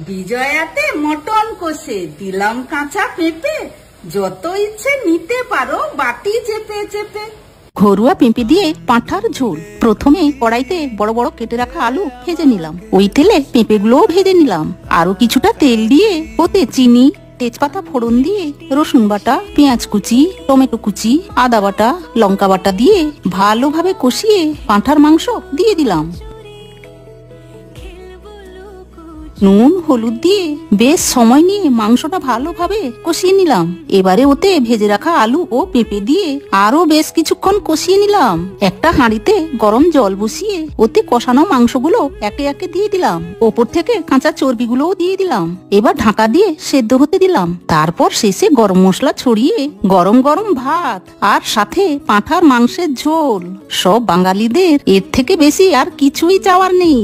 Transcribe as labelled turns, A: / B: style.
A: বিজয়াতে mutton কষে দিলাম কাঁচা পেঁপে, যত ইচ্ছে নিতে পারো বাটি চেপে চেপে।
B: ঘরোয়া পেঁপে দিয়ে পাঁঠার ঝোল। প্রথমে কড়াইতে বড় বড় কেটে রাখা আলু ভেজে নিলাম। ওই তেলে পেঁপেগুলোও ভেজে নিলাম। আরো কিছুটা তেল দিয়ে ওতে চিনি, তেজপাতা ফোড়ন দিয়ে রসুন বাটা, পেঁয়াজ কুচি, টমেটো কুচি, আদা বাটা, লঙ্কা বাটা দিয়ে ভালোভাবে কষিয়ে পাঁঠার মাংস দিয়ে দিলাম। নুন হলুদ দিয়ে বেশ সময় নিয়ে মাংসটা ভালোভাবে কষিয়ে নিলাম। এবারে ওতে ভেজে রাখা আলু ও পেঁপে দিয়ে আরো বেশ কিছুক্ষণ কষিয়ে নিলাম। একটা হাঁড়িতে গরম জল বসিয়ে ওতে কষানো মাংসগুলো একে একে দিয়ে দিলাম। ওপর থেকে কাঁচা চর্বিগুলোও দিয়ে দিলাম। এবার ঢাকা দিয়ে সেদ্ধ হতে দিলাম। তারপর শেষে গরম মশলা ছড়িয়ে গরম গরম ভাত আর সাথে পাঁঠার মাংসের ঝোল। সব বাঙালিদের এর থেকে বেশি আর কিছুই চাওয়ার নেই।